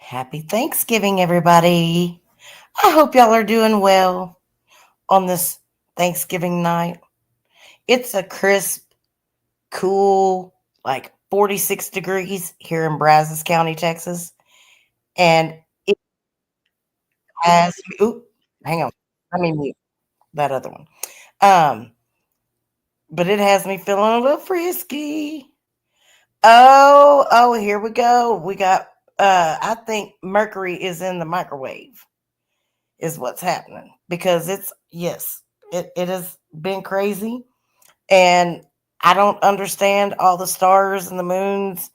Happy Thanksgiving, everybody. I hope y'all are doing well on this Thanksgiving night. It's a crisp, cool, like 46 degrees here in Brazos County, Texas. And it has me, oop, hang on. Let me mute that other one. Um, but it has me feeling a little frisky. Oh, here we go. We got, I think Mercury is in the microwave. Is what's happening because yes, it has been crazy. And I don't understand all the stars and the moons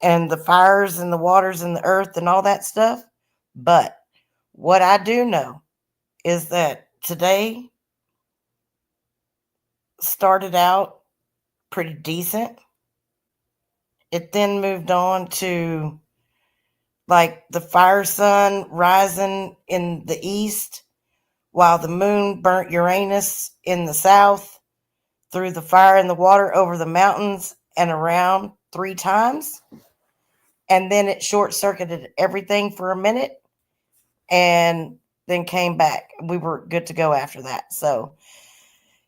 and the fires and the waters and the earth and all that stuff. But what I do know is that today started out pretty decent. It then moved on to like the fire sun rising in the east while the moon burnt Uranus in the south through the fire and the water over the mountains and around 3 times. And then it short circuited everything for a minute and then came back. We were good to go after that. So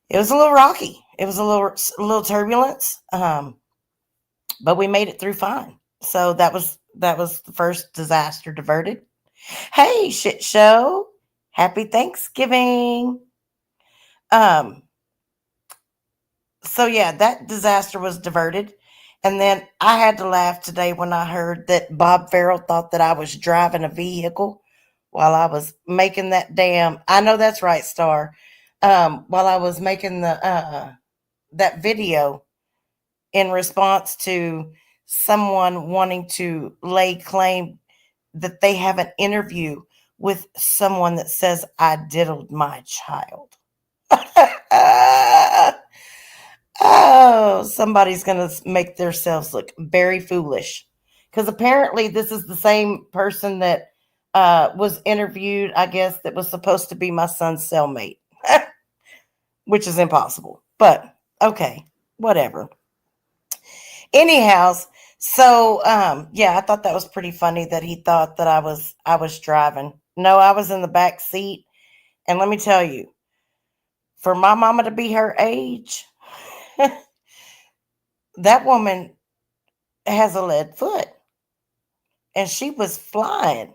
it was a little rocky. It was a little turbulence, but we made it through fine. So that was the first disaster diverted. Hey, shit show! Happy Thanksgiving. Um, so yeah, that disaster was diverted. And then I had to laugh today when I heard that Bob Farrell thought that I was driving a vehicle while I was making that damn. I know that's right, Star. While I was making the that video in response to someone wanting to lay claim that they have an interview with someone that says I diddled my child. Oh, somebody's going to make themselves look very foolish. Because apparently, this is the same person that was interviewed, I guess, that was supposed to be my son's cellmate, which is impossible. But okay, whatever. Anyhow, so yeah, I thought that was pretty funny that he thought that I was driving. No, I was in the back seat, and let me tell you, for my mama to be her age, that woman has a lead foot. And she was flying.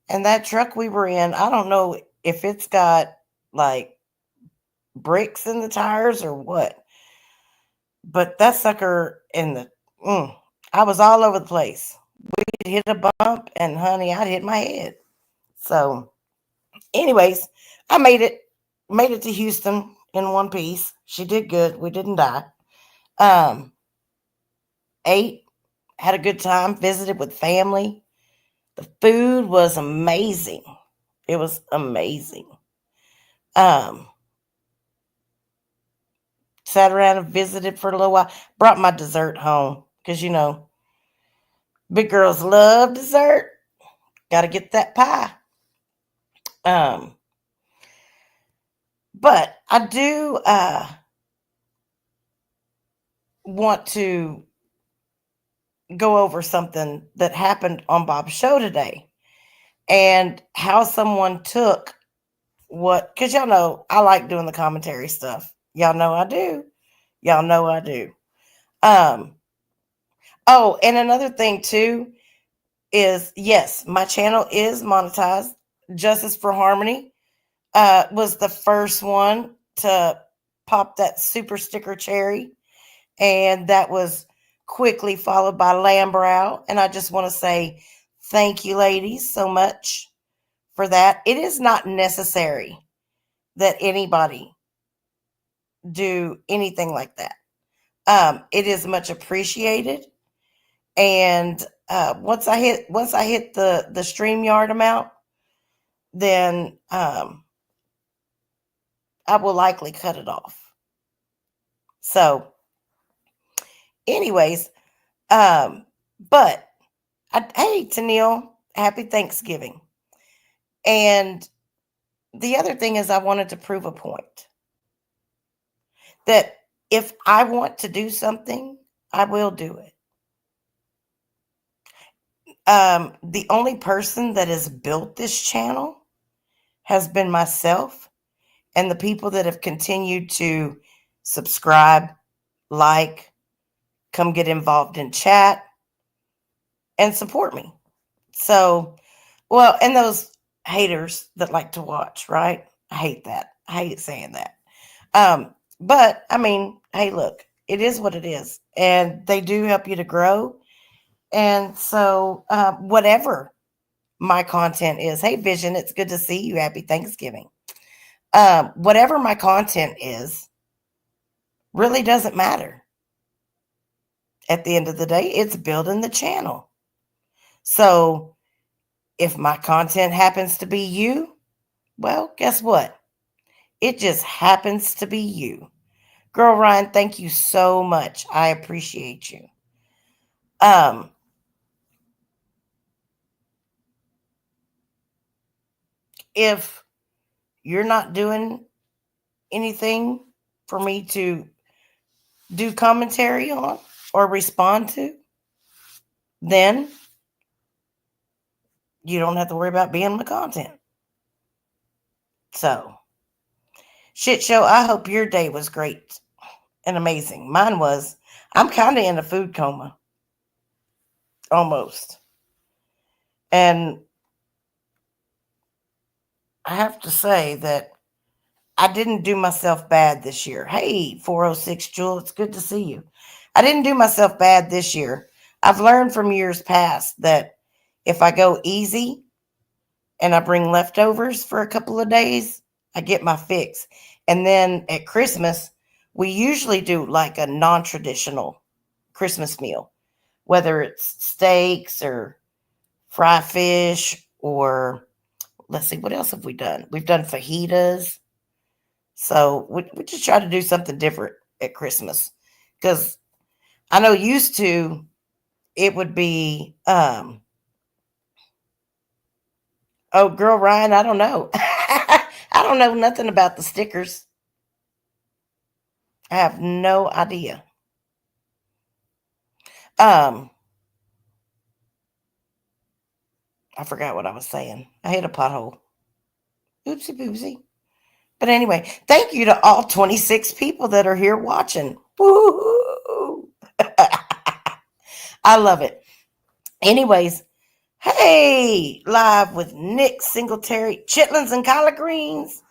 And that truck we were in, I don't know if it's got like bricks in the tires or what, but that sucker in the, mm, I was all over the place. We'd hit a bump, and honey, I'd hit my head. So, anyways, I made it to Houston in one piece. She did good. We didn't die. Um, ate, had a good time, visited with family. The food was amazing. It was amazing. Um, Sat around and visited for a little while. Brought my dessert home because big girls love dessert. Got to get that pie. Um, but I do want to go over something that happened on Bob's show today and how someone took what, because y'all know I like doing the commentary stuff. Y'all know I do. Y'all know I do. Um, oh, and another thing too is yes, my channel is monetized. Justice for Harmony was the first one to pop that super sticker cherry, and that was quickly followed by Lambrow. And I just want to say thank you, ladies, so much for that. It is not necessary that anybody do anything like that. It is much appreciated, and once I hit the StreamYard amount, then I will likely cut it off. So, anyways, but hey, Tennille, happy Thanksgiving. And the other thing is, I wanted to prove a point that if I want to do something, I will do it. The only person that has built this channel has been myself and the people that have continued to subscribe, like, come get involved in chat, and support me. So, well, and those haters that like to watch, right? I hate that. I hate saying that. But I mean, hey, look, it is what it is, and they do help you to grow. And so, whatever my content is, hey, Vision, it's good to see you. Happy Thanksgiving. Whatever my content is, really doesn't matter. At the end of the day, it's building the channel. So, if my content happens to be you, well, guess what? It just happens to be you. Girl Ryan, thank you so much. I appreciate you. Um, if you're not doing anything for me to do commentary on or respond to, then you don't have to worry about being my content. So, shit show, I hope your day was great and amazing. Mine was. I'm kind of in a food coma, almost. And I have to say that I didn't do myself bad this year. Hey, 406 Jewel, it's good to see you. I didn't do myself bad this year. I've learned from years past that if I go easy and I bring leftovers for a couple of days, I get my fix. And then at Christmas, we usually do like a non traditional Christmas meal, whether it's steaks or fry fish or let's see, what else have we done? We've done fajitas. So we just try to do something different at Christmas. Because I know used to it would be oh girl Ryan, I don't know. I don't know nothing about the stickers. I have no idea. Um I forgot what I was saying. I hit a pothole. Oopsie poopsie. But anyway, thank you to all 26 people that are here watching. Woo! I love it. Anyways, hey, live with Nick Singletary, chitlins and collard greens.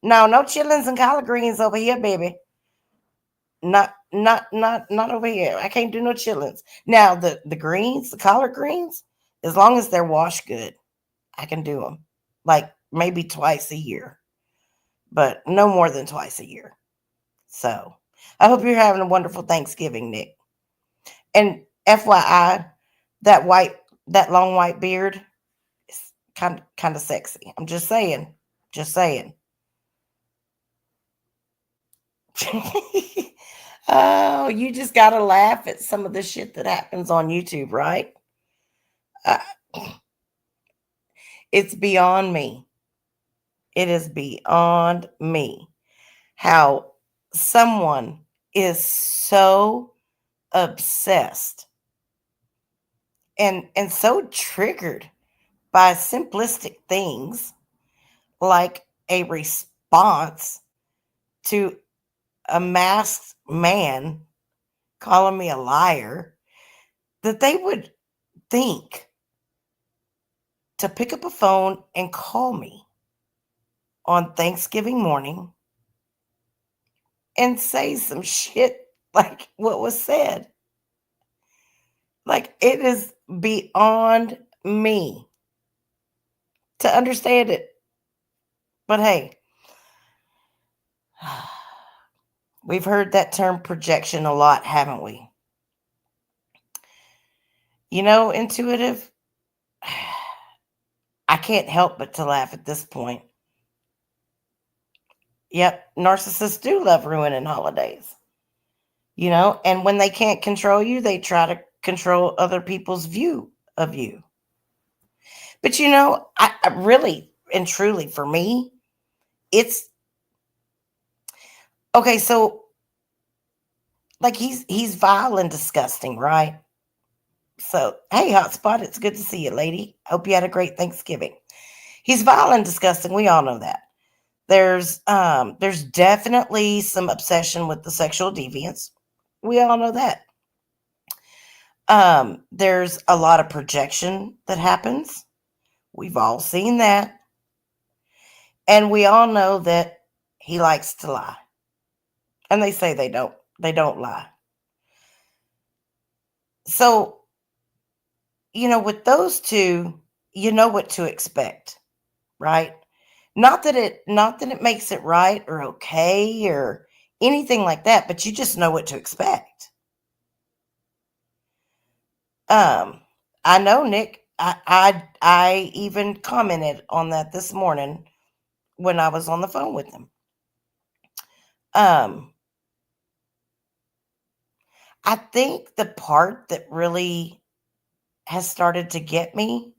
No, no chitlins and collard greens over here, baby. Not over here. I can't do no chitlins. Now the greens, the collard greens, as long as they're washed good, I can do them. Like maybe twice a year, but no more than twice a year. So I hope you're having a wonderful Thanksgiving, Nick. And FYI, that white, that long white beard is kind of sexy. I'm just saying. Just saying. Oh, you just gotta laugh at some of the shit that happens on YouTube, right? Uh, it's beyond me. It is beyond me how someone is so obsessed and so triggered by simplistic things like a response to a masked man calling me a liar that they would think to pick up a phone and call me on Thanksgiving morning and say some shit like what was said. Like it is beyond me to understand it. But hey, we've heard that term projection a lot, haven't we? You know, intuitive, I can't help but to laugh at this point. Yep, narcissists do love ruining holidays. You know, and when they can't control you, they try to control other people's view of you. But you know, I really and truly for me, it's okay. So like he's vile and disgusting, right? So, hey, Hotspot, it's good to see you, lady. Hope you had a great Thanksgiving. He's vile and disgusting. We all know that. There's definitely some obsession with the sexual deviance. We all know that. There's a lot of projection that happens. We've all seen that. And we all know that he likes to lie. And they say they don't lie. So, with those two, you know what to expect, right? Not that it makes it right or okay or anything like that, but you just know what to expect. Um, I know, Nick. I even commented on that this morning when I was on the phone with him. Um, I think the part that really has started to get me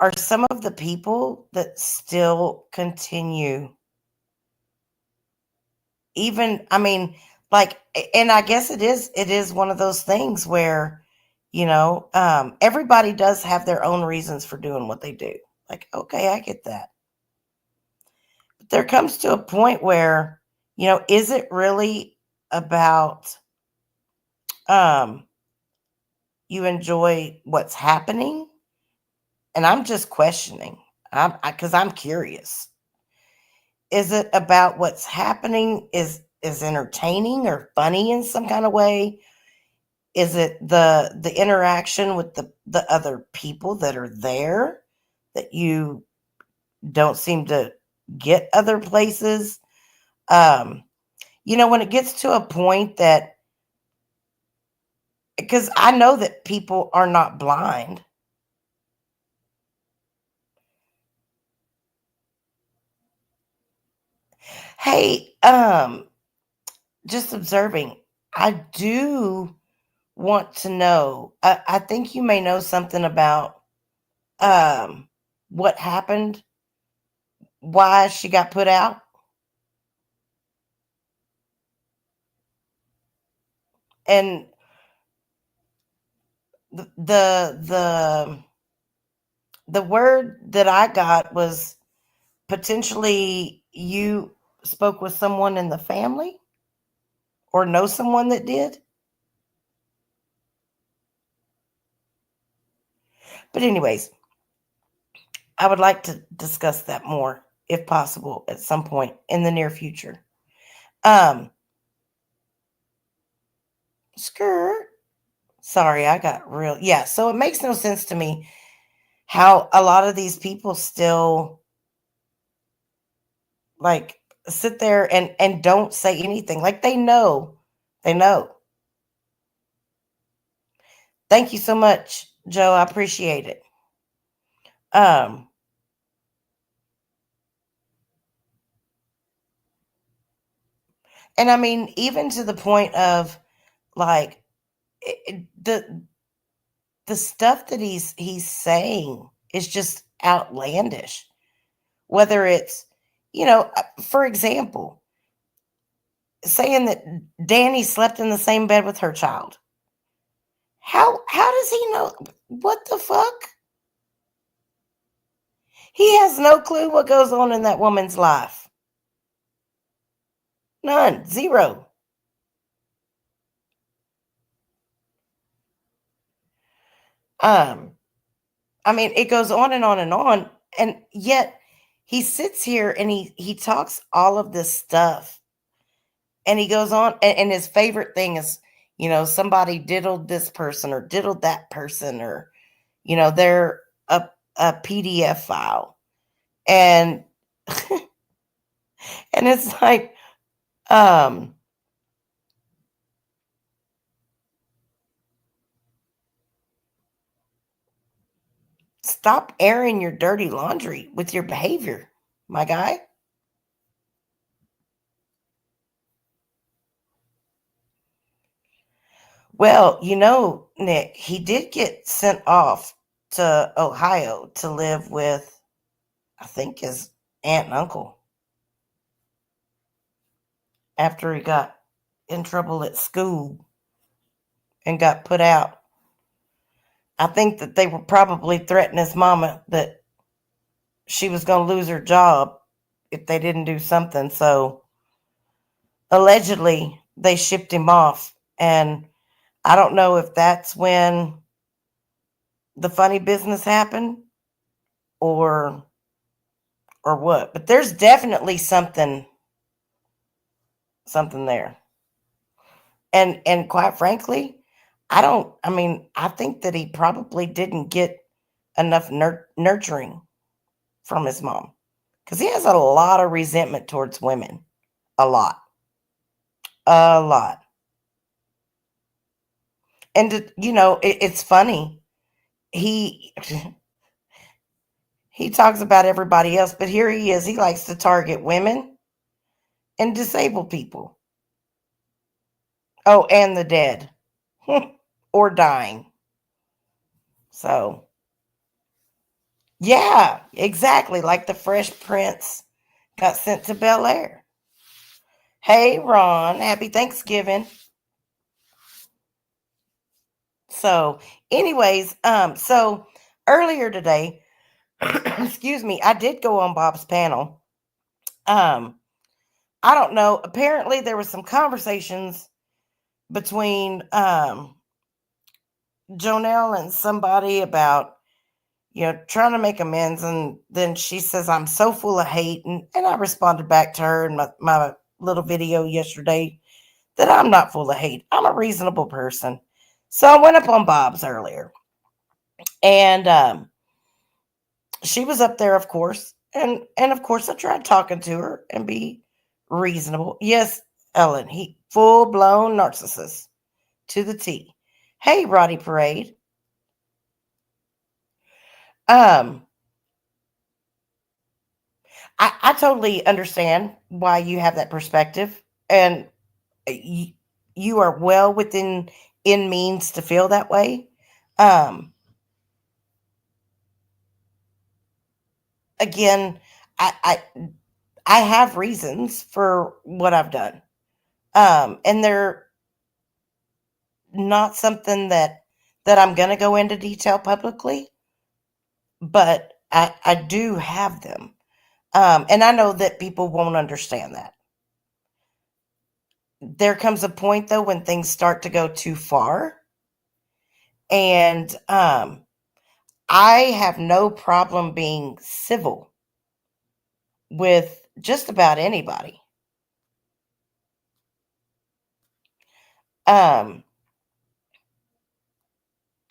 are some of the people that still continue. Even, I mean, like, and I guess it is one of those things where, everybody does have their own reasons for doing what they do. Like, okay, I get that. But there comes to a point where, is it really about um you enjoy what's happening? And I'm just questioning. Because I'm curious. Is it about what's happening is entertaining or funny in some kind of way? Is it the interaction with the other people that are there that you don't seem to get other places? Um, when it gets to a point that, because I know that people are not blind. Hey, just observing, I do want to know. I think you may know something about um what happened, why she got put out, and the word that I got was potentially you spoke with someone in the family or know someone that did. But anyways, I would like to discuss that more if possible at some point in the near future. Um, skirt. Sorry, I got real. Yeah, so it makes no sense to me how a lot of these people still like sit there and don't say anything. Like they know. They know. Thank you so much, Joe. I appreciate it. Um, and I mean, even to the point of like the stuff that he's saying is just outlandish. Whether it's, for example, saying that Danny slept in the same bed with her child. How does he know? What the fuck? He has no clue what goes on in that woman's life. None. Zero. Um, I mean, it goes on and on and on, and yet he sits here and he talks all of this stuff, and he goes on, and his favorite thing is, somebody diddled this person or diddled that person, or they're a PDF file, and and it's like, um, stop airing your dirty laundry with your behavior, my guy. Well, Nick, he did get sent off to Ohio to live with, I think, his aunt and uncle after he got in trouble at school and got put out. I think that they were probably threatening his mama that she was going to lose her job if they didn't do something. So allegedly, they shipped him off. And I don't know if that's when the funny business happened or what, but there's definitely something there. And quite frankly, I think that he probably didn't get enough nurturing from his mom because he has a lot of resentment towards women. A lot. A lot. And, it's funny. He. He talks about everybody else, but here he is. He likes to target women and disabled people. Oh, and the dead or dying. So, yeah, exactly. Like the Fresh Prince got sent to Bel Air. Hey, Ron, happy Thanksgiving. So, anyways, so earlier today, excuse me, I did go on Bob's panel. Um, I don't know. Apparently, there was some conversations between Jonelle and somebody about, trying to make amends. And then she says, I'm so full of hate. And I responded back to her in my little video yesterday that I'm not full of hate. I'm a reasonable person. So I went up on Bob's earlier. And she was up there, of course. And of course, I tried talking to her and be reasonable. Yes, Ellen, he full blown narcissist to the T. Hey, Roddy Parade. Um, I totally understand why you have that perspective, and you, you are well within in means to feel that way. Um, Again, I, I I have reasons for what I've done, and they're not something that I'm going to go into detail publicly, but I do have them, and I know that people won't understand that. There comes a point though when things start to go too far, and I have no problem being civil with just about anybody. Um,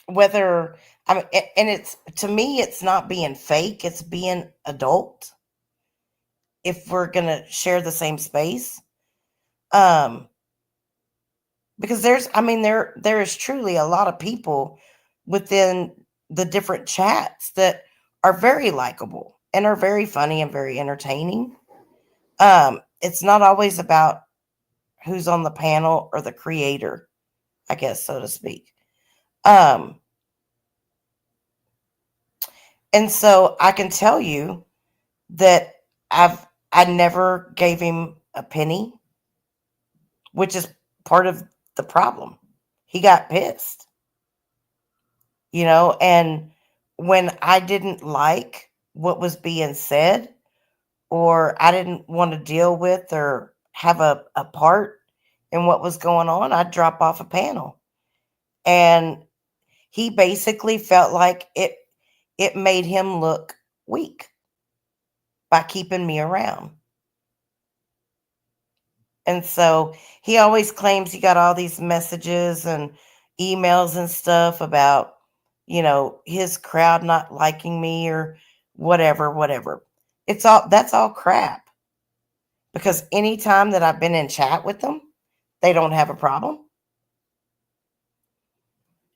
Whether I mean, and it's to me, it's not being fake; it's being adult. If we're gonna share the same space, um, because there is truly a lot of people within the different chats that are very likable and are very funny and very entertaining. It's not always about who's on the panel or the creator, I guess, so to speak. Um, and so I can tell you that I never gave him a penny, which is part of the problem. He got pissed, and when I didn't like what was being said, or I didn't want to deal with or have a part in what was going on, I'd drop off a panel. And he basically felt like it made him look weak by keeping me around. And so he always claims he got all these messages and emails and stuff about, his crowd not liking me or whatever. That's all crap. Because anytime that I've been in chat with them, they don't have a problem.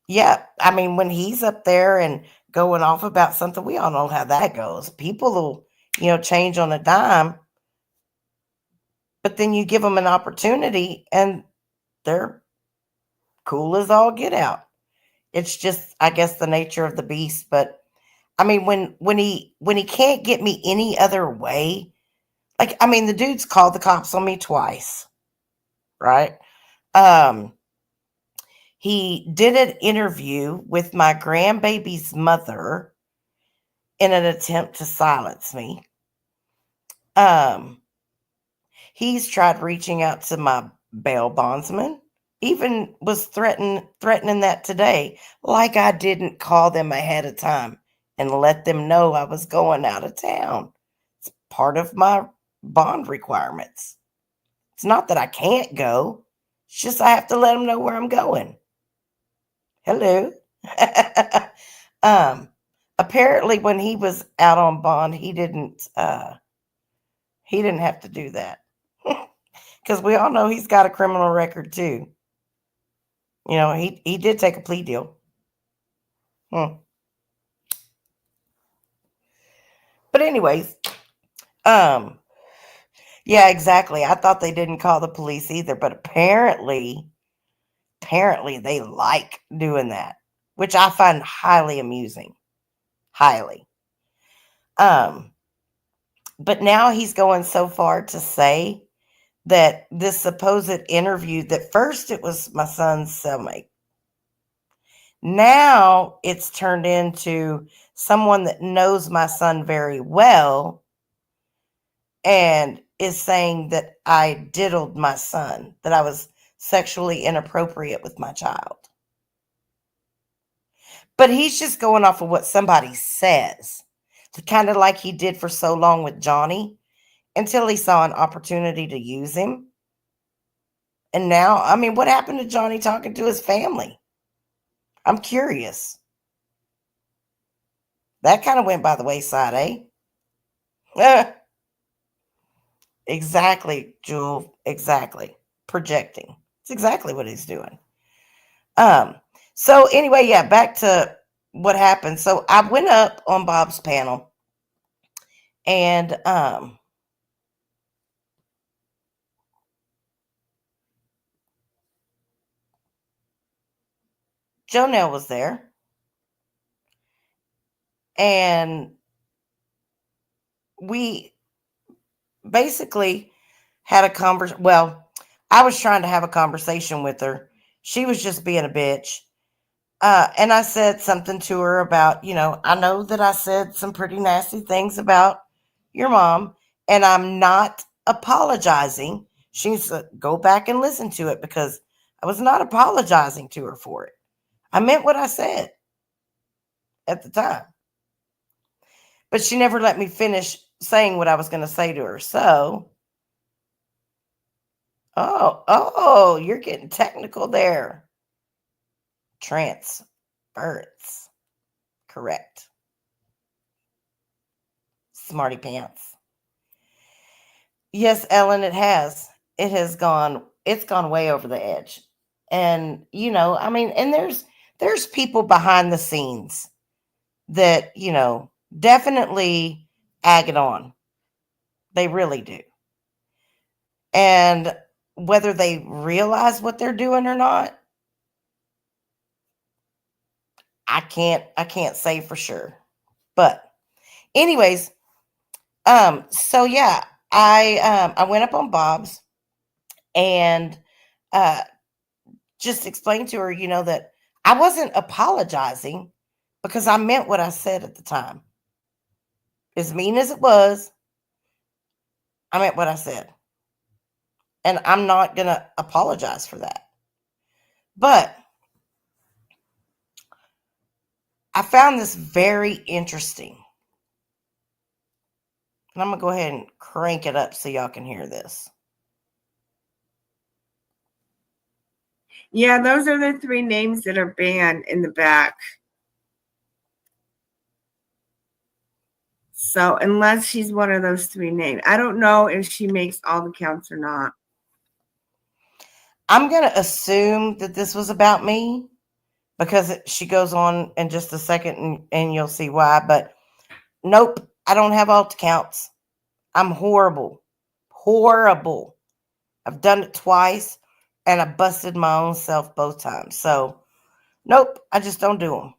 Yeah, I mean, when he's up there and going off about something, we all know how that goes. People will, change on a dime, but then you give them an opportunity and they're cool as all get out. It's just, I guess, the nature of the beast. But I mean, when he can't get me any other way, like, I mean, the dude's called the cops on me twice, right? Um, He did an interview with my grandbaby's mother in an attempt to silence me. Um, he's tried reaching out to my bail bondsman, even was threatening that today, like I didn't call them ahead of time and let them know I was going out of town. It's part of my bond requirements. It's not that I can't go. It's just I have to let them know where I'm going. Hello. um apparently when he was out on bond, he didn't have to do that. Cuz we all know he's got a criminal record too. He did take a plea deal. Hmm. But anyways, um yeah, exactly. I thought they didn't call the police either, but apparently they like doing that, which I find highly amusing. Highly. Um but now he's going so far to say that this supposed interview, that first it was my son's cellmate. Now it's turned into someone that knows my son very well and is saying that I diddled my son, that I was sexually inappropriate with my child. But he's just going off of what somebody says, kind of like he did for so long with Johnny until he saw an opportunity to use him. And now, I mean, what happened to Johnny talking to his family? I'm curious. That kind of went by the wayside, eh? Exactly, Jewel. Exactly. Projecting. It's exactly what he's doing. Um, so anyway, yeah, back to what happened. So I went up on Bob's panel and Jonelle was there and we basically had a conversation. Well, I was trying to have a conversation with her. She was just being a bitch. And I said something to her about, I know that I said some pretty nasty things about your mom, and I'm not apologizing. She needs to go back and listen to it because I was not apologizing to her for it. I meant what I said at the time, but she never let me finish saying what I was going to say to her. So, you're getting technical there. Transference. Correct. Smarty pants. Yes, Ellen, it has. It's gone way over the edge. And I mean, and there's people behind the scenes that, definitely ag it on. They really do. And whether they realize what they're doing or not, I can't say for sure. But anyways, so yeah, I went up on Bob's and uh just explained to her, that I wasn't apologizing because I meant what I said at the time. As mean as it was, I meant what I said. And I'm not going to apologize for that. But I found this very interesting. And I'm going to go ahead and crank it up so y'all can hear this. Yeah, those are the three names that are banned in the back. So unless she's one of those three names, I don't know if she makes all the counts or not. I'm going to assume that this was about me because she goes on in just a second and you'll see why. But nope, I don't have alt counts. I'm horrible. Horrible. I've done it twice and I busted my own self both times. So, nope, I just don't do them.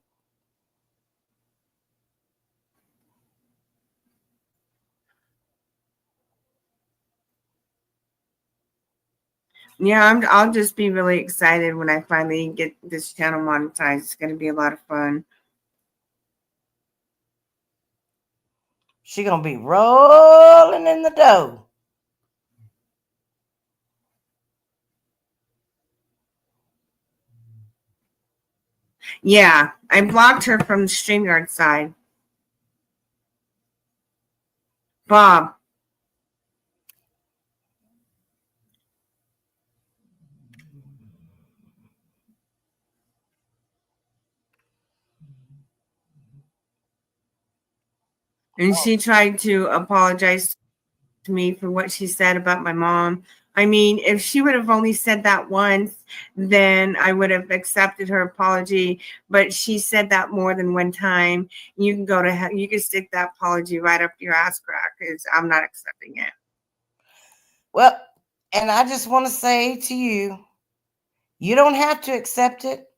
Yeah, I'll just be really excited when I finally get this channel monetized. It's going to be a lot of fun. She gonna be rolling in the dough. Yeah, I blocked her from the StreamYard side. Bob. And she tried to apologize to me for what she said about my mom. I mean, if she would have only said that once, then I would have accepted her apology. But she said that more than one time. You can go to hell. You can stick that apology right up your ass crack because I'm not accepting it. Well, and I just want to say to you, you don't have to accept it.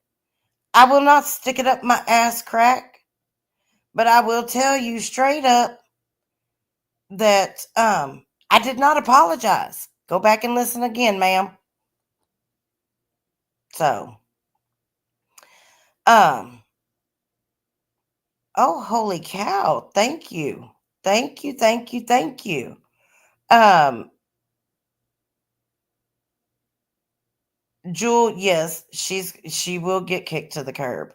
I will not stick it up my ass crack, but I will tell you straight up that I did not apologize. Go back and listen again, ma'am. So, um, oh holy cow! Thank you, thank you, thank you, thank you. Um, Jewel, yes, she will get kicked to the curb.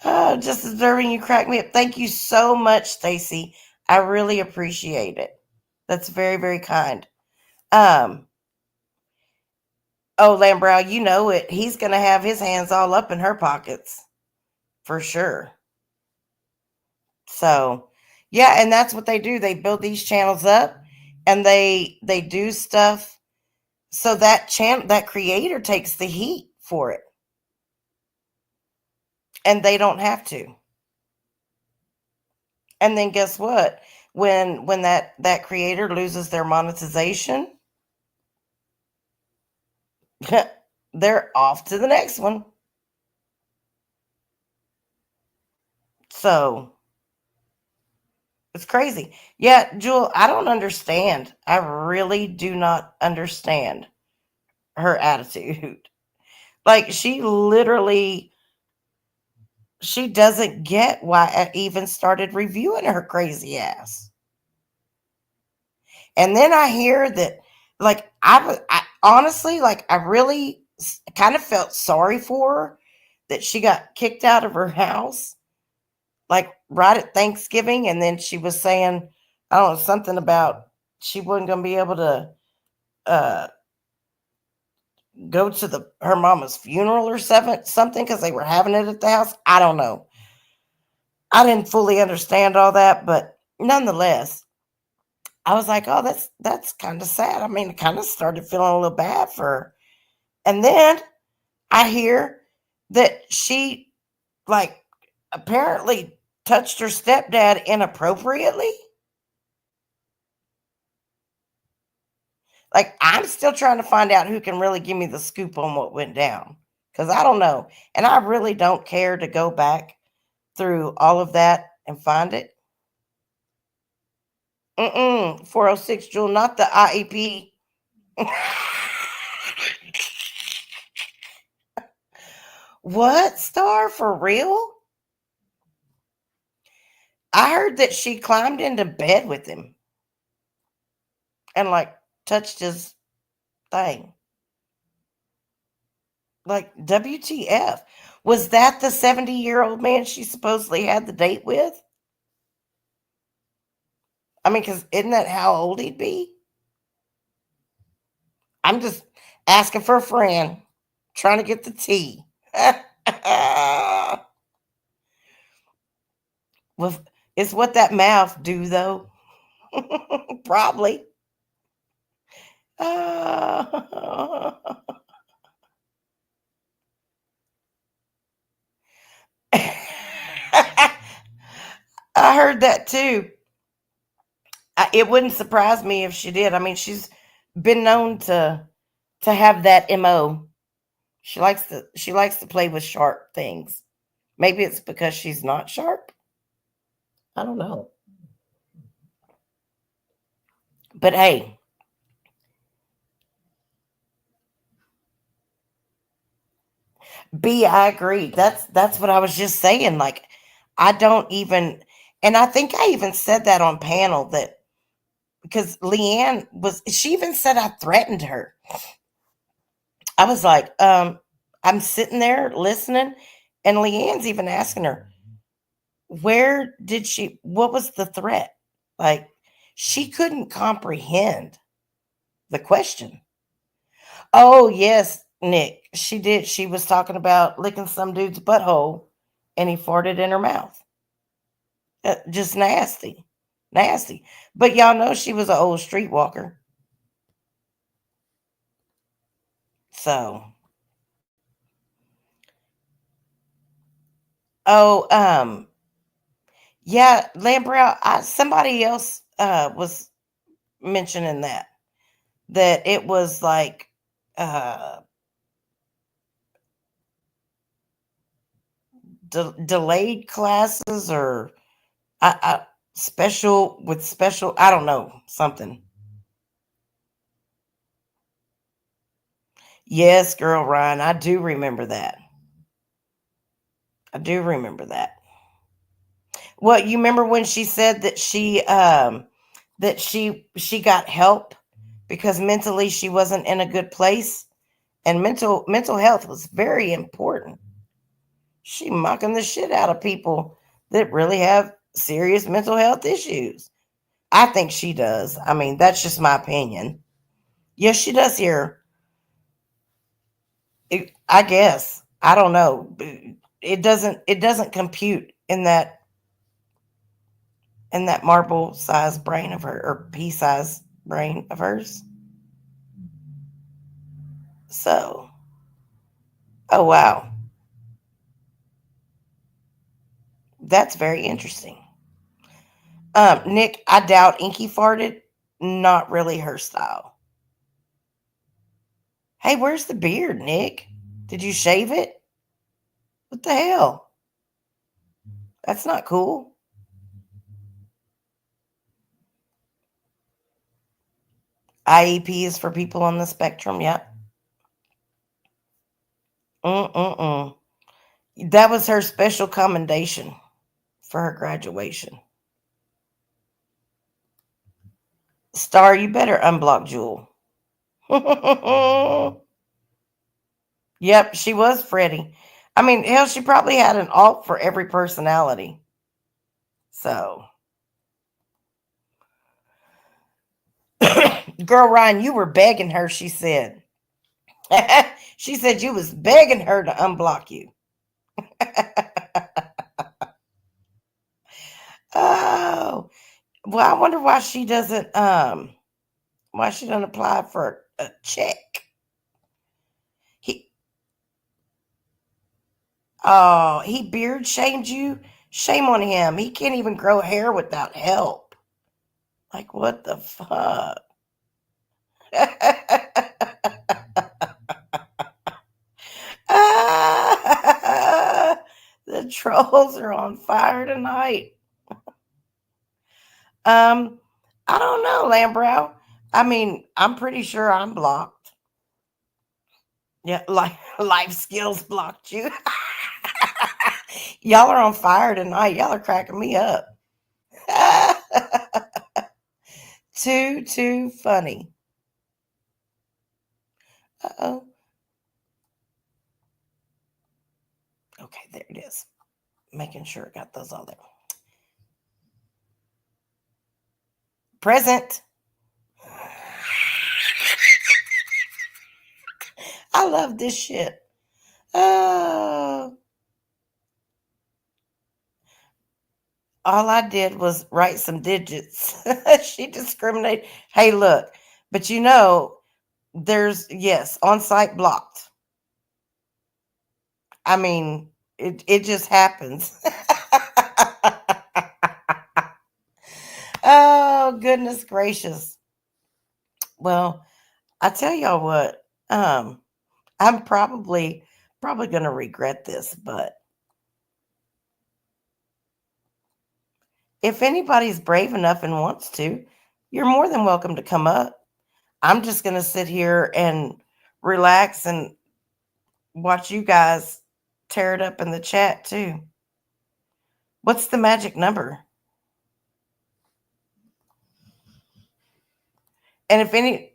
Oh, just observing you crack me up. Thank you so much, Stacy. I really appreciate it. That's very, very kind. Um, oh, Lambrow, you know it. He's gonna have his hands all up in her pockets for sure. So, yeah, and that's what they do. They build these channels up, and they do stuff so that creator takes the heat for it, and they don't have to. And then guess what? When that creator loses their monetization, they're off to the next one. So it's crazy. Yeah, Jewel, I don't understand. I really do not understand her attitude. Like she doesn't get why I even started reviewing her crazy ass. And then I hear that, like, I honestly, like, I really kind of felt sorry for her that she got kicked out of her house, like, right at Thanksgiving. And then she was saying, I don't know, something about she wasn't going to be able to uh, go to her mama's funeral or something because they were having it at the house. I don't know. I didn't fully understand all that, but nonetheless, I was like, oh, that's kind of sad. I mean, I kind of started feeling a little bad for her. And then I hear that she, like, apparently touched her stepdad inappropriately. Like, I'm still trying to find out who can really give me the scoop on what went down because I don't know. And I really don't care to go back through all of that and find it. 406 Jewel, not the IEP. What, Star? For real? I heard that she climbed into bed with him and, like, touched his thing. Like, WTF? Was that the 70-year-old man she supposedly had the date with? I mean, because isn't that how old he'd be? I'm just asking for a friend, trying to get the tea. Well, it's what that mouth do, though. Probably. I heard that too. It wouldn't surprise me if she did. I mean, she's been known to have that mo. She likes to play with sharp things. Maybe it's because she's not sharp. I don't know. But hey, B, I agree. That's what I was just saying. Like, I don't even, and I think I even said that on panel that because Leanne was, she even said I threatened her. I was like, I'm sitting there listening, and Leanne's even asking her, where did she, what was the threat? Like, she couldn't comprehend the question. Oh, yes, Nick, she did. She was talking about licking some dude's butthole and he farted in her mouth. Just nasty. Nasty. But y'all know she was an old streetwalker. So, oh, yeah, Lambrow, somebody else was mentioning that it was like uh delayed classes or special with special, I don't know, something. Yes, girl, Ryan, I do remember that. I do remember that. Well, you remember when she said that she got help because mentally she wasn't in a good place, and mental health was very important. She mocking the shit out of people that really have serious mental health issues. I think she does. I mean, that's just my opinion. Yes, she does hear. I guess. I don't know. It doesn't compute in that marble sized brain of her or pea sized brain of hers. So, oh wow, that's very interesting. Nick, I doubt Inky farted. Not really her style. Hey, where's the beard, Nick? Did you shave it? What the hell? That's not cool. IEP is for people on the spectrum. Yep. Mm-mm-mm. That was her special commendation for her graduation. Star, you better unblock Jewel. Yep, she was Freddie. I mean, hell, she probably had an alt for every personality. So, girl, Ryan, you were begging her, she said. She said you was begging her to unblock you. Oh, well, I wonder why she doesn't apply for a check. He he beard shamed you. Shame on him. He can't even grow hair without help. Like what the fuck? The trolls are on fire tonight. Um, I don't know, Lambrow. I mean, I'm pretty sure I'm blocked. Yeah, like life skills blocked you. Y'all are on fire tonight. Y'all are cracking me up. Too funny. Uh-oh. Okay, there it is. Making sure I got those all there. Present. I love this shit. Oh, all I did was write some digits. She discriminated. Hey, look, but there's, yes, on site blocked. I mean, it just happens. Oh, goodness gracious. Well, I tell y'all what, I'm probably going to regret this, but if anybody's brave enough and wants to, you're more than welcome to come up. I'm just going to sit here and relax and watch you guys tear it up in the chat too. What's the magic number? And if any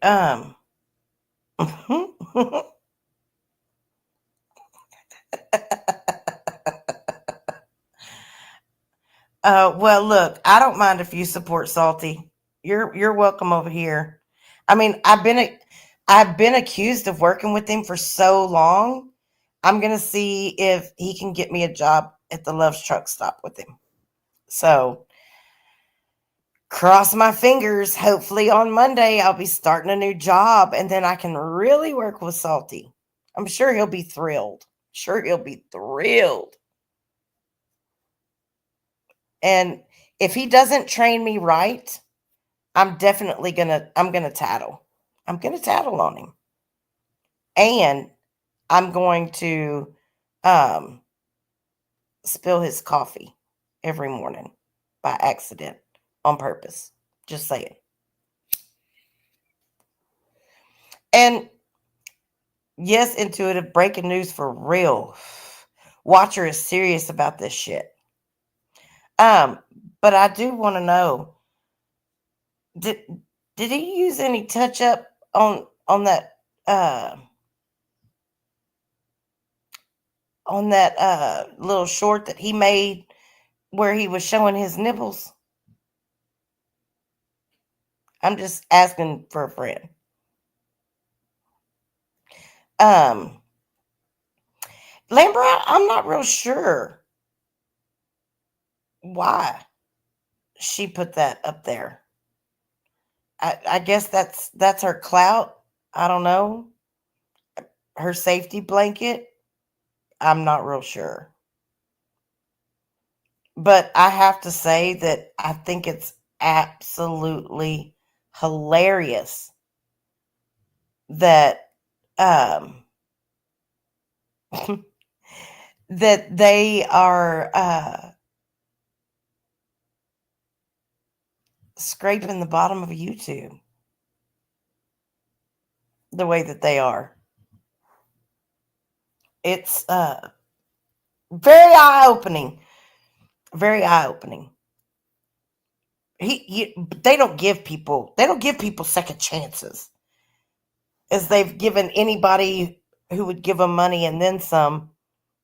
well, look, I don't mind if you support Salty. You're welcome over here. I mean, I've been accused of working with him for so long. I'm gonna see if he can get me a job at the Love's Truck Stop with him. So cross my fingers. Hopefully on Monday I'll be starting a new job, and then I can really work with Salty. I'm sure he'll be thrilled. Sure, he'll be thrilled. And if he doesn't train me right, I'm gonna tattle. I'm gonna tattle on him. And I'm going to um spill his coffee every morning by accident on purpose. Just saying. And yes, intuitive breaking news for real. Watcher is serious about this shit. Um, but I do want to know, did did he use any touch up on that uh little short that he made where he was showing his nipples? I'm just asking for a friend. Um, Lambert, I'm not real sure why she put that up there. I guess that's her clout. I don't know. Her safety blanket. I'm not real sure. But I have to say that I think it's absolutely hilarious that um that they are scraping the bottom of YouTube the way that they are. It's very eye opening. Very eye opening. They don't give people second chances, as they've given anybody who would give them money and then some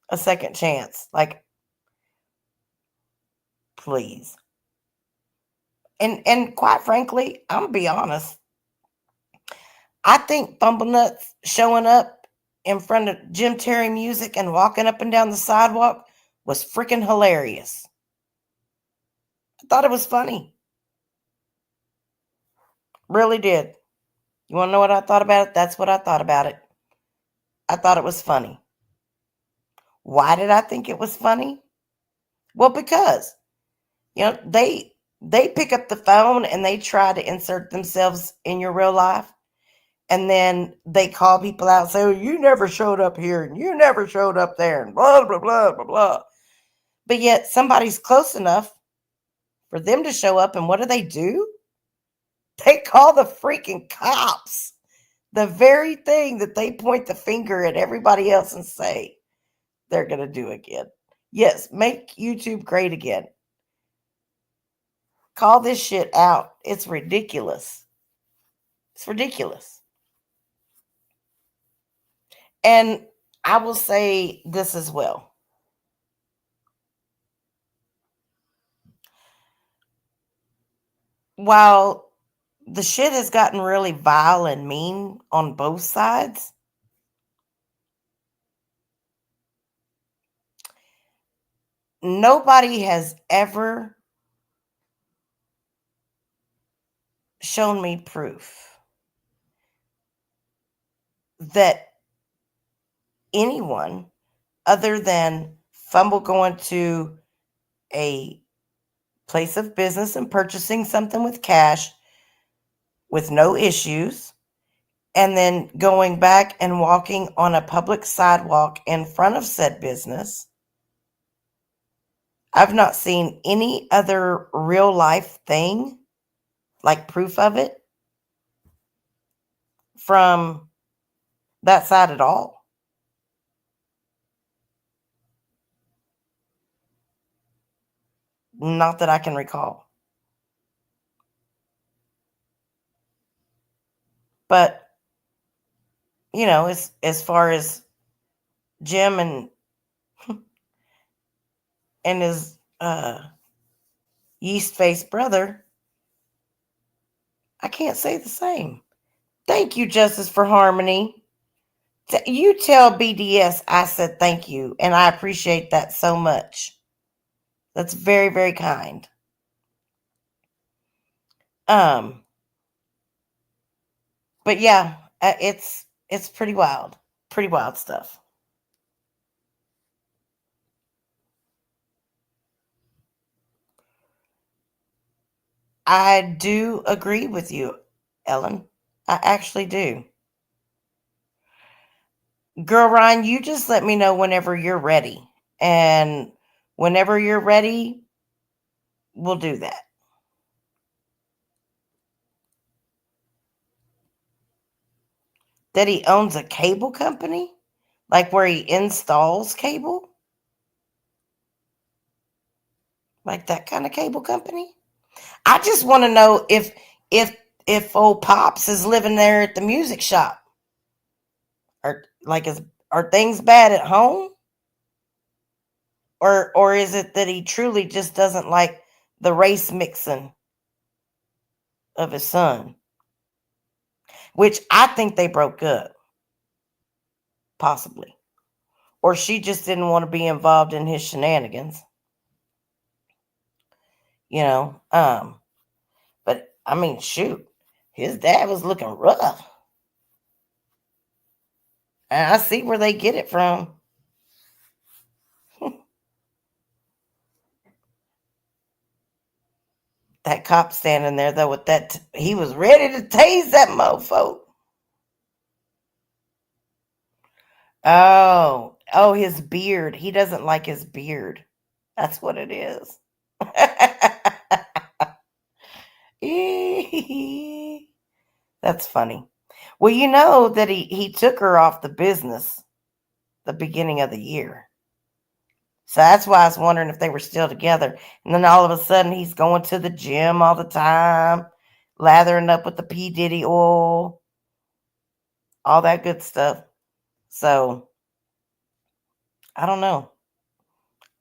a second chance. Like, please. And quite frankly, I'm gonna be honest. I think Bumblenuts showing up in front of Jim Terry music and walking up and down the sidewalk was freaking hilarious. I thought it was funny. Really did. You want to know what I thought about it? That's what I thought about it. I thought it was funny. Why did I think it was funny? Well, because they pick up the phone and they try to insert themselves in your real life, and then they call people out and say, "Oh, you never showed up here and you never showed up there," and blah blah blah blah blah. But yet somebody's close enough for them to show up, and what do? They call the freaking cops. The very thing that they point the finger at everybody else and say they're going to do again. Yes, make YouTube great again. Call this shit out. It's ridiculous. It's ridiculous. And I will say this as well. While the shit has gotten really vile and mean on both sides, nobody has ever shown me proof that anyone other than Fumble going to a place of business and purchasing something with cash with no issues, and then going back and walking on a public sidewalk in front of said business. I've not seen any other real life thing like proof of it from that side at all. Not that I can recall. But, as far as Jim and his yeast faced brother, I can't say the same. Thank you, Justice for Harmony. You tell BDS I said thank you, and I appreciate that so much. That's very, very kind. Um, but yeah, it's pretty wild stuff. I do agree with you, Ellen. I actually do. Girl, Ryan, you just let me know whenever you're ready, and whenever you're ready, we'll do that. That he owns a cable company, like where he installs cable, like that kind of cable company. I just want to know if old Pops is living there at the music shop, or like are things bad at home, or is it that he truly just doesn't like the race mixing of his son, which I think they broke up, possibly, or she just didn't want to be involved in his shenanigans, you know. But I mean, shoot, his dad was looking rough, and I see where they get it from. That cop standing there though with that, he was ready to tase that mofo. Oh, his beard. He doesn't like his beard. That's what it is. That's funny. Well, you know that he took her off the business the beginning of the year. So that's why I was wondering if they were still together. And then all of a sudden he's going to the gym all the time, lathering up with the P. Diddy oil, all that good stuff. So I don't know.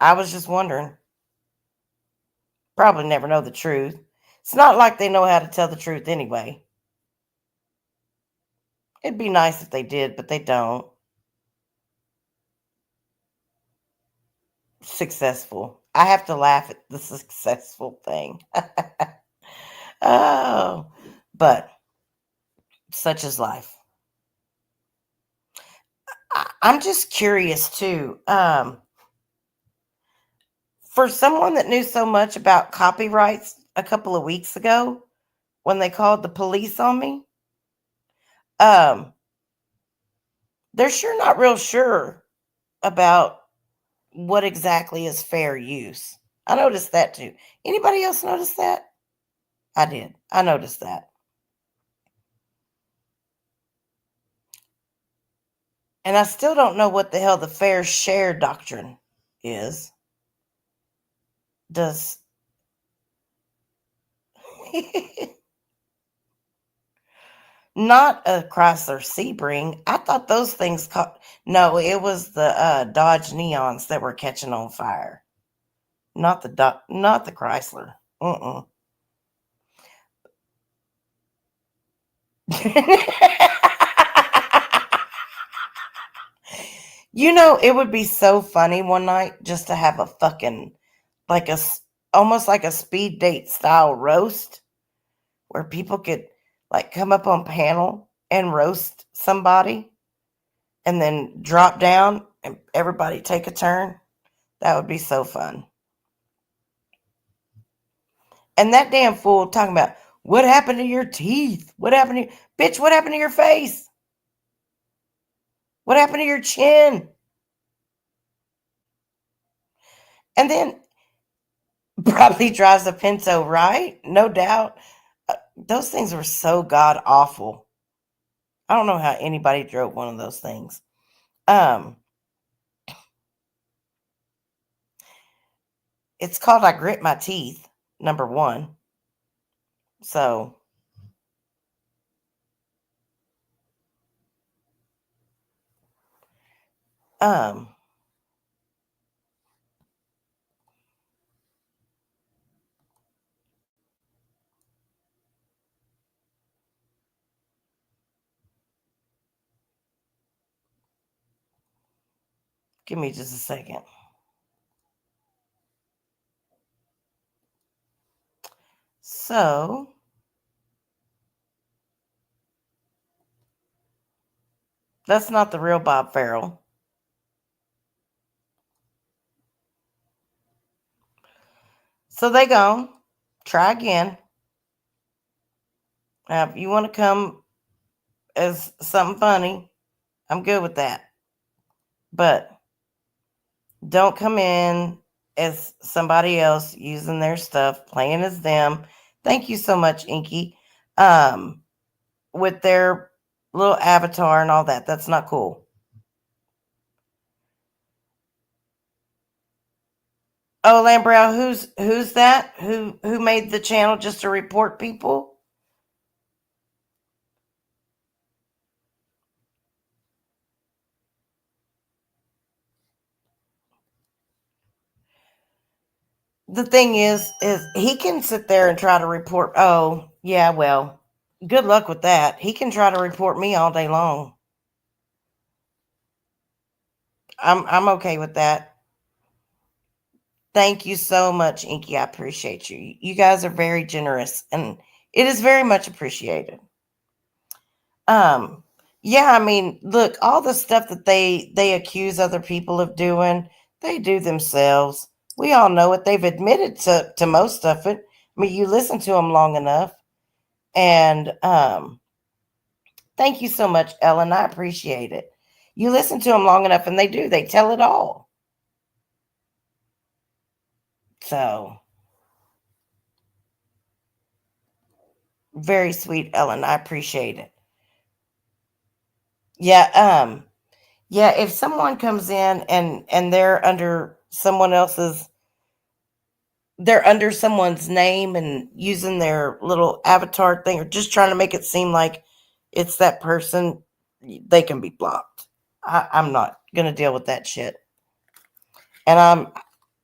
I was just wondering. Probably never know the truth. It's not like they know how to tell the truth anyway. It'd be nice if they did, but they don't. Successful. I have to laugh at the successful thing. Oh, but such is life. I'm just curious too. For someone that knew so much about copyrights a couple of weeks ago, when they called the police on me, um, they're sure not real sure about what exactly is fair use. I noticed that too. Anybody else notice that? I did. I noticed that. And I still don't know what the hell the fair share doctrine is. Does not a Chrysler Sebring. I thought those things caught. No, it was the Dodge Neons that were catching on fire. Not the Chrysler. Mm-mm. It would be so funny one night just to have a fucking like almost like a speed date style roast where people could like come up on panel and roast somebody and then drop down and everybody take a turn. That would be so fun. And that damn fool talking about what happened to your teeth? What happened to bitch? What happened to your face? What happened to your chin? And then probably drives a Pinto, right? No doubt. Those things were so god awful. I don't know how anybody drove one of those things. Um, it's called I Grit My Teeth, number one. So, um, give me just a second. So, that's not the real Bob Farrell. So they go. Try again. Now, if you want to come as something funny, I'm good with that. But don't come in as somebody else using their stuff, playing as them. Thank you so much, Inky. Um, with their little avatar and all that. That's not cool. Oh, Lambrow, who's that? Who made the channel just to report people? The thing is he can sit there and try to report. Oh, yeah, well, good luck with that. He can try to report me all day long. I'm okay with that. Thank you so much, Inky. I appreciate you. You guys are very generous, and it is very much appreciated. Um, yeah, I mean, look, all the stuff that they accuse other people of doing, they do themselves. We all know it. They've admitted to most of it. I mean, you listen to them long enough, and thank you so much, Ellen. I appreciate it. You listen to them long enough, and they do. They tell it all. So very sweet, Ellen. I appreciate it. Yeah. Yeah. If someone comes in and they're under someone's name and using their little avatar thing, or just trying to make it seem like it's that person, they can be blocked. I'm not gonna deal with that shit. And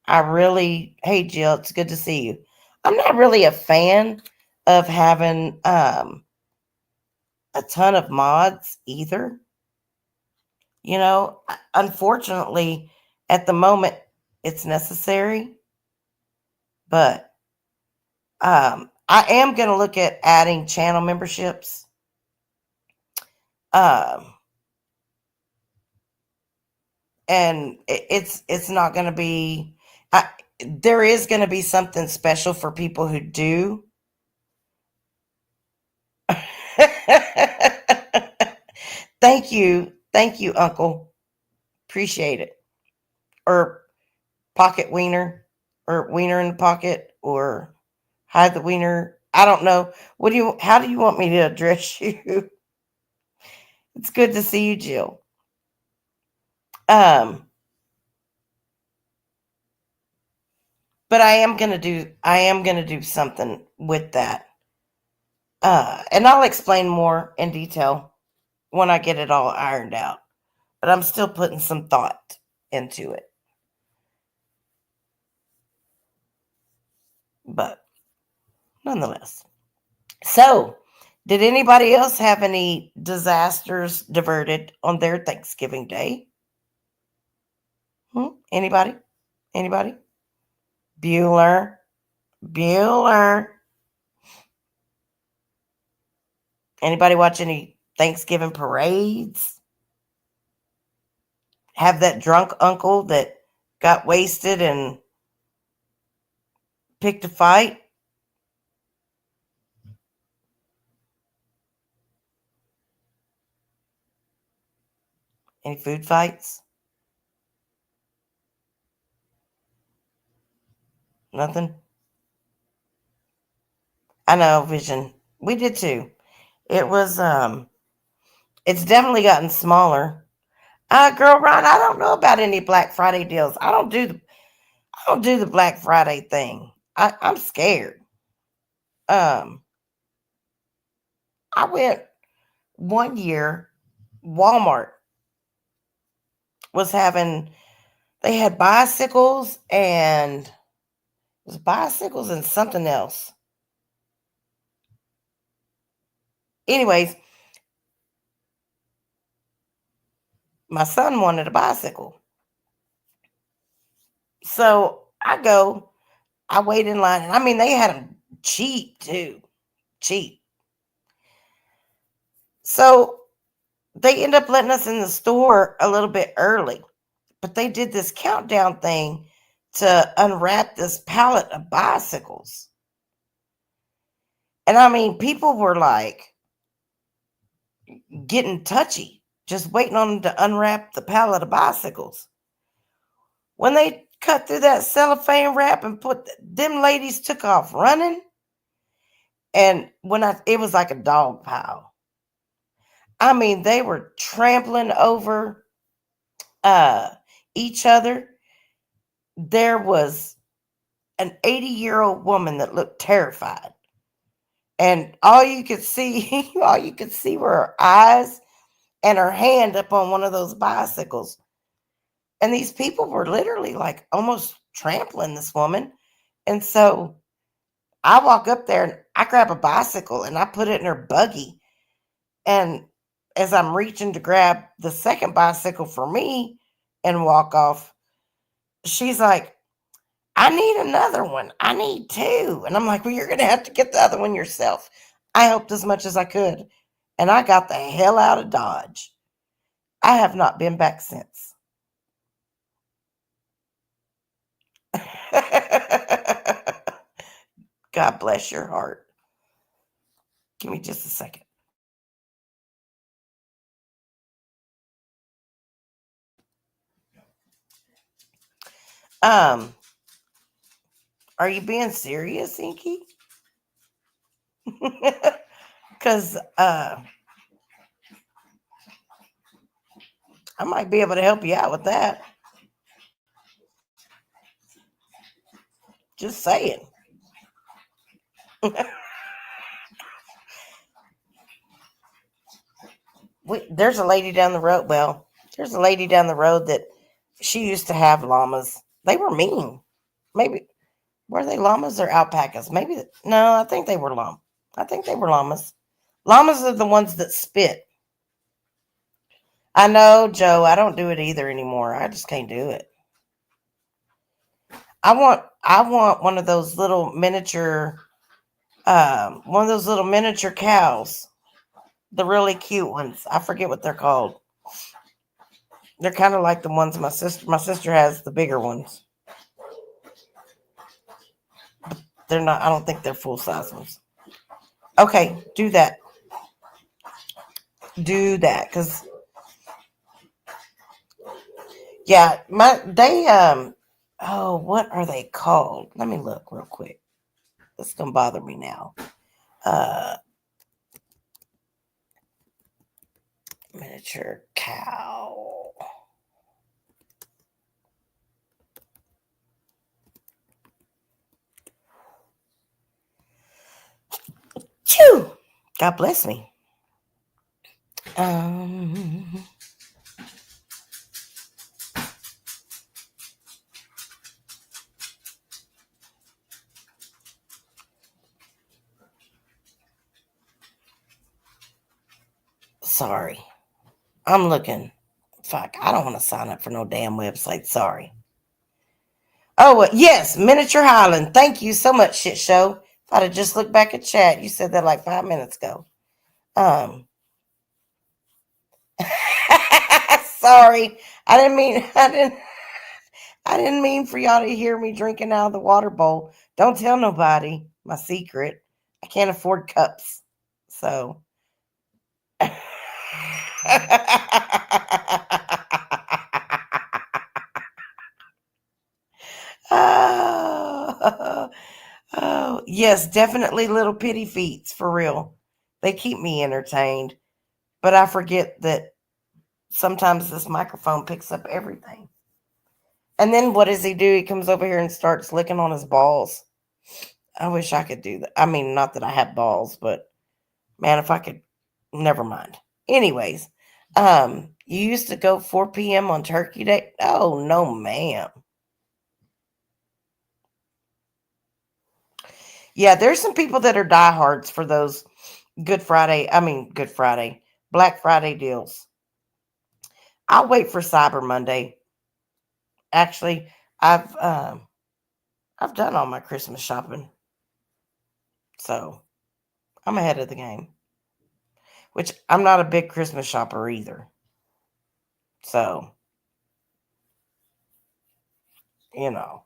I really, hey Jill, it's good to see you. I'm not really a fan of having a ton of mods either. Unfortunately, at the moment, it's necessary, but I am going to look at adding channel memberships. Um, and it's not going to be. There is going to be something special for people who do. Thank you, Uncle. Appreciate it. Or pocket wiener, or wiener in the pocket, or hide the wiener. I don't know. What do you? How do you want me to address you? It's good to see you, Jill. Um, but I am gonna do something with that. And I'll explain more in detail when I get it all ironed out. But I'm still putting some thought into it. But nonetheless. So, did anybody else have any disasters diverted on their Thanksgiving Day? Anybody? Anybody? Bueller. Bueller. Anybody watch any Thanksgiving parades? Have that drunk uncle that got wasted and picked a fight? Any food fights? Nothing? I know, Vision. We did too. It was it's definitely gotten smaller. Girl, Ron, I don't know about any Black Friday deals. I don't do the Black Friday thing. I'm scared. Um, I went one year. Walmart was having they had bicycles and it was bicycles and something else. Anyways, my son wanted a bicycle, so I go. I wait in line, and I mean they had them cheap too, cheap. So they end up letting us in the store a little bit early, but they did this countdown thing to unwrap this pallet of bicycles. And I mean, people were like getting touchy, just waiting on them to unwrap the pallet of bicycles. When they cut through that cellophane wrap and put them ladies took off running, and it was like a dog pile. I mean, they were trampling over uh each other. There was an 80-year-old woman that looked terrified. And all you could see were her eyes and her hand up on one of those bicycles. And these people were literally like almost trampling this woman. And so I walk up there and I grab a bicycle and I put it in her buggy. And as I'm reaching to grab the second bicycle for me and walk off, she's like, I need another one. I need two. And I'm like, well, you're going to have to get the other one yourself. I helped as much as I could. And I got the hell out of Dodge. I have not been back since. God bless your heart. Give me just a second. Um, are you being serious, Inky? Because I might be able to help you out with that. Just saying. There's a lady down the road. Well, there's a lady down the road that she used to have llamas. They were mean. Maybe were they llamas or alpacas? Maybe no. I think they were llama. I think they were llamas. Llamas are the ones that spit. I know, Joe. I don't do it either anymore. I just can't do it. I want one of those little miniature cows. The really cute ones. I forget what they're called. They're kind of like the ones my sister has the bigger ones. They're not I don't think they're full size ones. Okay, do that. Do that cuz yeah, my they oh, what are they called? Let me look real quick. This gonna bother me now. Uh Miniature cow. Phew! God bless me. Um Sorry. I'm looking. Fuck, I don't want to sign up for no damn website. Sorry. Oh, yes, Miniature Highland. Thank you so much, shit show. If I'd have just looked back at chat, you said that like 5 minutes ago. Um, sorry, I didn't mean for y'all to hear me drinking out of the water bowl. Don't tell nobody my secret. I can't afford cups, so. Oh, oh, Yes, definitely little pity feats for real. They keep me entertained, but I forget that sometimes this microphone picks up everything. And then what does he do? He comes over here and starts licking on his balls. I wish I could do that. I mean, not that I have balls, but man, if I could, never mind. Anyways, you used to go 4 p.m. on Turkey Day? Oh, no, ma'am. Yeah, there's some people that are diehards for those Good Friday, Black Friday deals. I'll wait for Cyber Monday. Actually, I've um, I've done all my Christmas shopping, so I'm ahead of the game. Which I'm not a big Christmas shopper either. So, you know.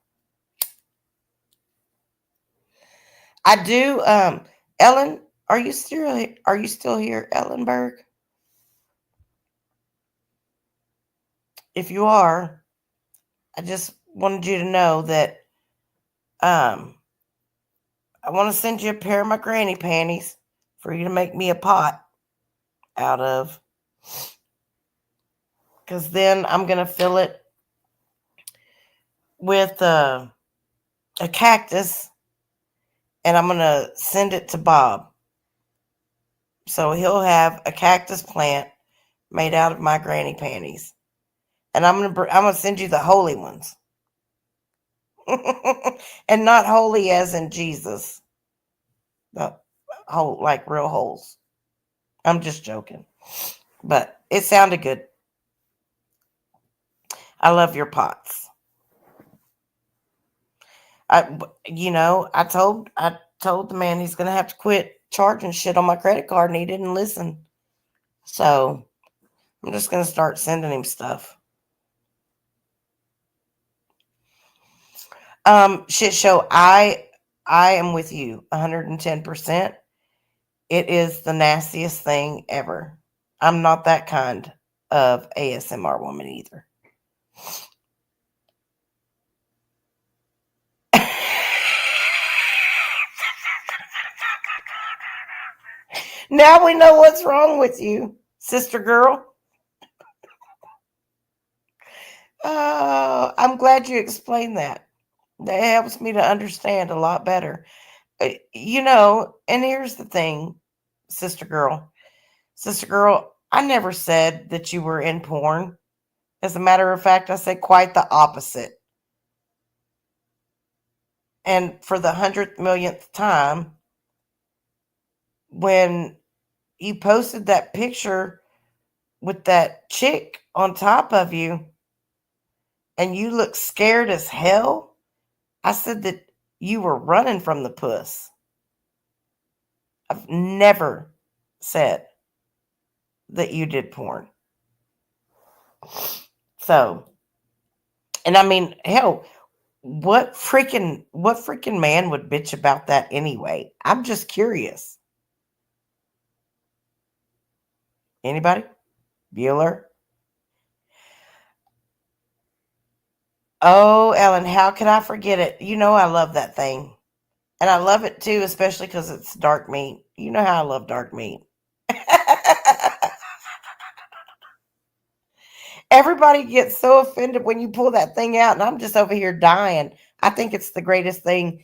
I do Ellen, are you still here, Ellenberg? If you are, I just wanted you to know that um I want to send you a pair of my granny panties for you to make me a pot out of, cuz then I'm going to fill it with a cactus and I'm going to send it to Bob. So he'll have a cactus plant made out of my granny panties. And I'm going to send you the holy ones. And not holy as in Jesus. The whole like real holes. I'm just joking. But it sounded good. I love your pots. I I told the man he's going to have to quit charging shit on my credit card and he didn't listen. So, I'm just going to start sending him stuff. Shit show, I am with you 110%. It is the nastiest thing ever. I'm not that kind of ASMR woman either. Now we know what's wrong with you, sister girl. Oh, I'm glad you explained that. That helps me to understand a lot better. And here's the thing, sister girl. Sister girl, I never said that you were in porn. As a matter of fact, I said quite the opposite. And for the 100th millionth time, when you posted that picture with that chick on top of you and you look scared as hell, I said that you were running from the puss. I've never said that you did porn. So, and I mean, hell, what freaking man would bitch about that anyway? I'm just curious. Anybody? Bueller? Oh, Ellen, how could I forget it? You know I love that thing. And I love it too, especially because it's dark meat. You know how I love dark meat. Everybody gets so offended when you pull that thing out, and I'm just over here dying. I think it's the greatest thing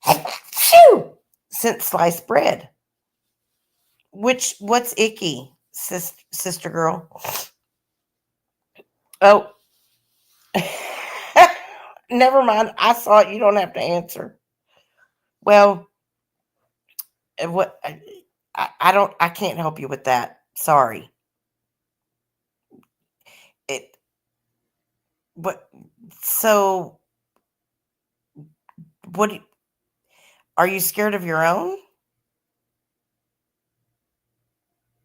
Phew! Since sliced bread. What's icky, sister girl? Oh, never mind. I saw it. You don't have to answer. Well, what? I don't. I can't help you with that. Sorry. It. What? So, what? Are you scared of your own?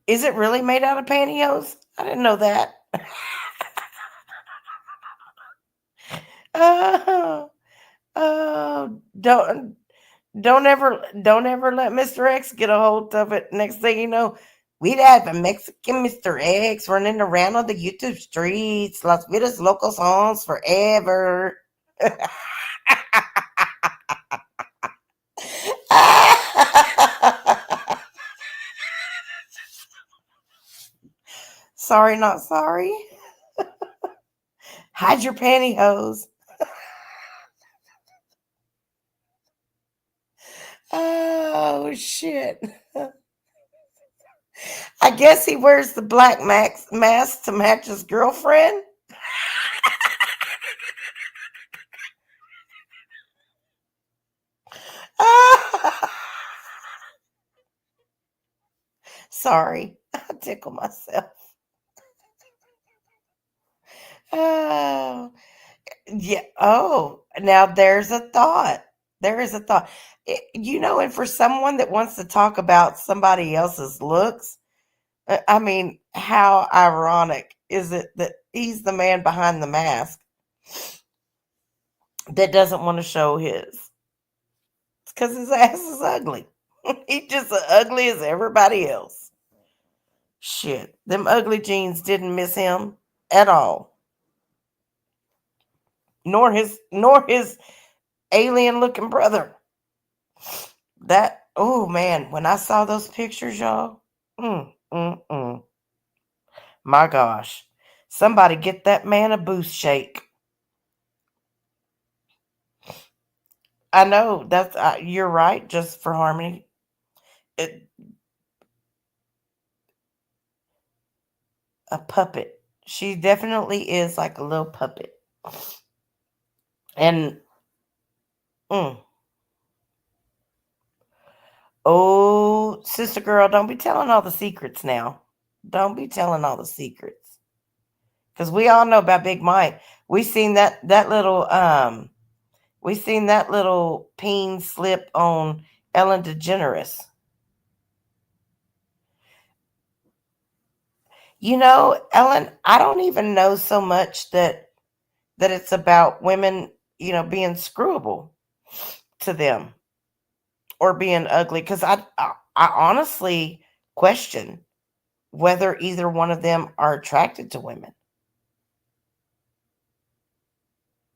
Is it really made out of pantyhose? I didn't know that. Oh, oh, don't ever let Mr. X get a hold of it. Next thing you know, we'd have a Mexican Mr. X running around on the YouTube streets, Las Vegas local songs forever. Sorry, not sorry. Hide your pantyhose. Oh shit. I guess he wears the black mask to match his girlfriend. Sorry, I tickle myself. Oh, yeah. Oh, now there's a thought. There is a thought. And for someone that wants to talk about somebody else's looks, I mean, how ironic is it that he's the man behind the mask that doesn't want to show his? It's because his ass is ugly. He's just as ugly as everybody else. Shit, them ugly jeans didn't miss him at all, nor his alien looking brother. That oh man, when I saw those pictures, y'all, mm, mm, mm, my gosh, somebody get that man a boost shake. I know that's you're right. Just for harmony, it, a puppet. She definitely is like a little puppet. And mm, oh, sister girl, don't be telling all the secrets now. Don't be telling all the secrets because we all know about Big Mike. We seen that little peen slip on Ellen DeGeneres. Ellen, I don't even know so much that it's about women, being screwable to them or being ugly because I honestly question whether either one of them are attracted to women.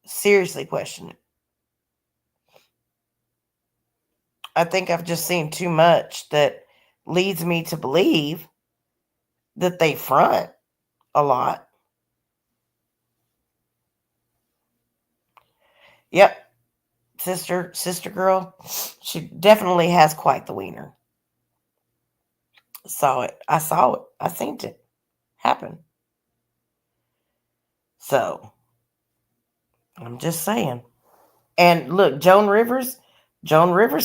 Seriously question it. I think I've just seen too much that leads me to believe that they front a lot. Yep, sister girl, she definitely has quite the wiener. Saw it. I saw it. I seen it happen. So I'm just saying. And look, Joan Rivers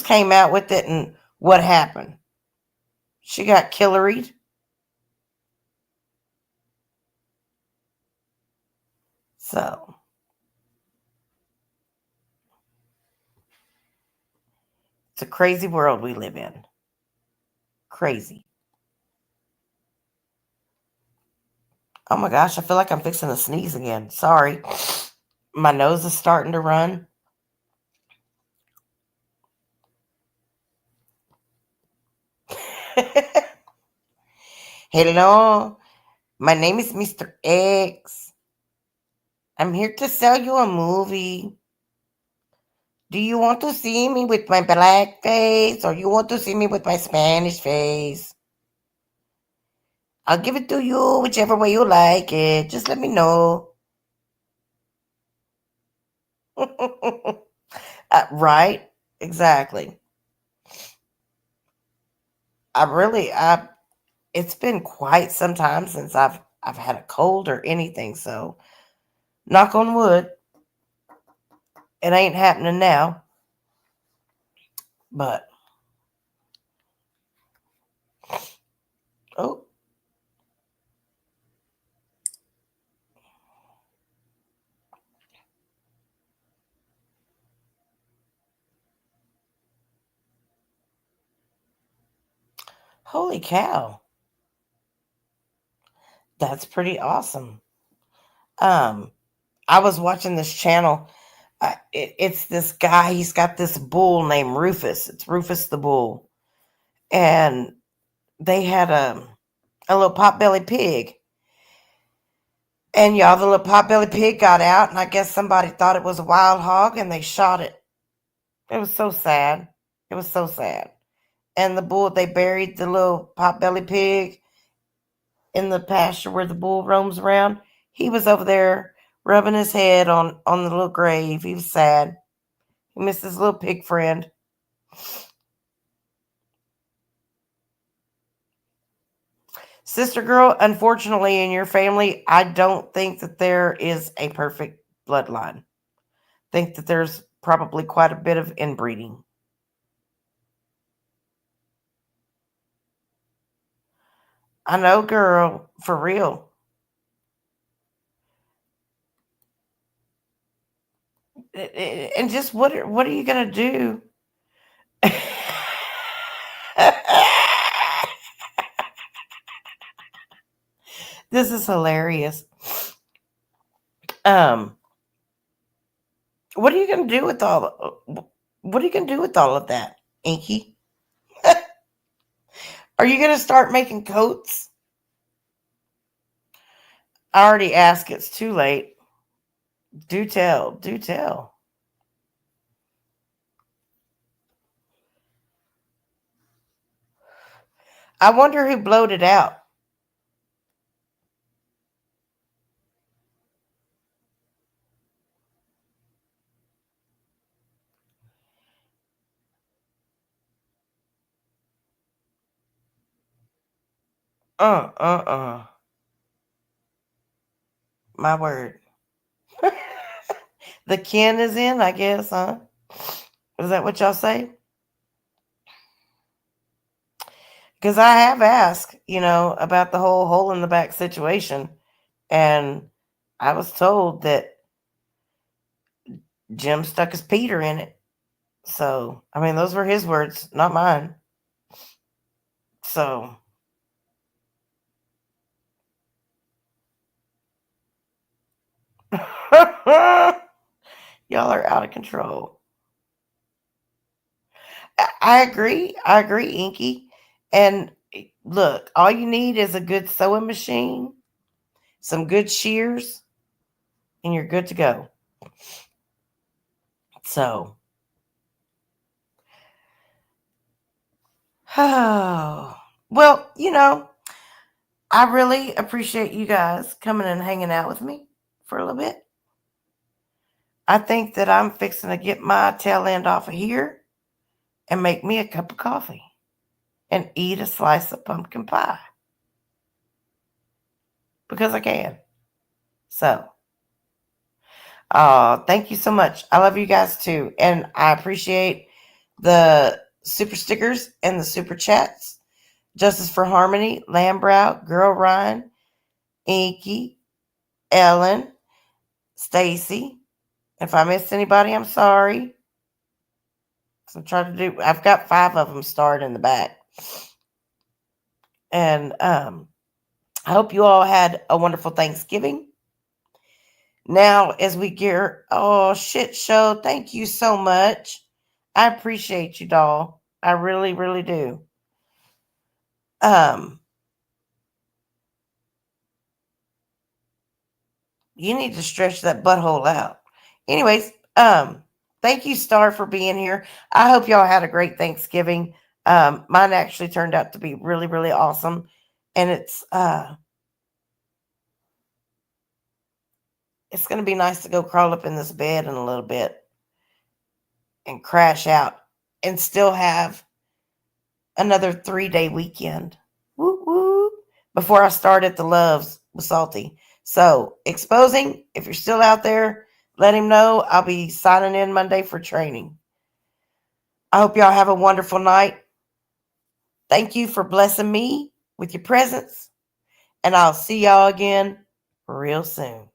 came out with it, and what happened? She got killeried. So it's a crazy world we live in. Crazy. Oh my gosh, I feel like I'm fixing to sneeze again. Sorry. My nose is starting to run. Hello, my name is Mr. X. I'm here to sell you a movie. Do you want to see me with my black face or you want to see me with my Spanish face? I'll give it to you whichever way you like it. Just let me know. Right? Exactly. It's been quite some time since I've had a cold or anything. So knock on wood, it ain't happening now. But oh, holy cow, that's pretty awesome. Um, I was watching this channel. It's this guy. He's got this bull named Rufus. It's Rufus the bull, and they had a little potbelly pig. And y'all, the little potbelly pig got out, and I guess somebody thought it was a wild hog, and they shot it. It was so sad. It was so sad. and the bull, they buried the little potbelly pig in the pasture where the bull roams around. He was over there rubbing his head on the little grave. He was sad. He missed his little pig friend. Sister girl, unfortunately, in your family, I don't think that there is a perfect bloodline. Think that there's probably quite a bit of inbreeding. I know, girl, for real. And just what are you gonna do? This is hilarious. Um, what are you gonna do with what are you gonna do with all of that, Inky? Are you gonna start making coats? I already asked. It's too late. Do tell. Do tell. I wonder who blowed it out. Uh. My word. The kin is in, I guess, huh? Is that what y'all say? Because I have asked, about the whole hole in the back situation. And I was told that Jim stuck his Peter in it. So, I mean, those were his words, not mine. So, y'all are out of control. I agree. I agree, Inky. And look, all you need is a good sewing machine, some good shears, and you're good to go. So, well, I really appreciate you guys coming and hanging out with me for a little bit. I think that I'm fixing to get my tail end off of here and make me a cup of coffee and eat a slice of pumpkin pie because I can. So, thank you so much. I love you guys too. And I appreciate the super stickers and the super chats. Justice for Harmony, Lambrow, Girl Ryan, Inky, Ellen, Stacy. If I missed anybody, I'm sorry. So I'm trying to do. I've got 5 of them starred in the back, and I hope you all had a wonderful Thanksgiving. Now, as we gear, oh shit show, thank you so much. I appreciate you, doll. I really, really do. Um, you need to stretch that butthole out. Anyways, thank you, Star, for being here. I hope y'all had a great Thanksgiving. Mine actually turned out to be really, really awesome. And it's gonna be nice to go crawl up in this bed in a little bit and crash out and still have another 3-day weekend. Woo woo. Before I start at the Loves with Salty. So, exposing, if you're still out there, let him know I'll be signing in Monday for training. I hope y'all have a wonderful night. Thank you for blessing me with your presence. And I'll see y'all again real soon.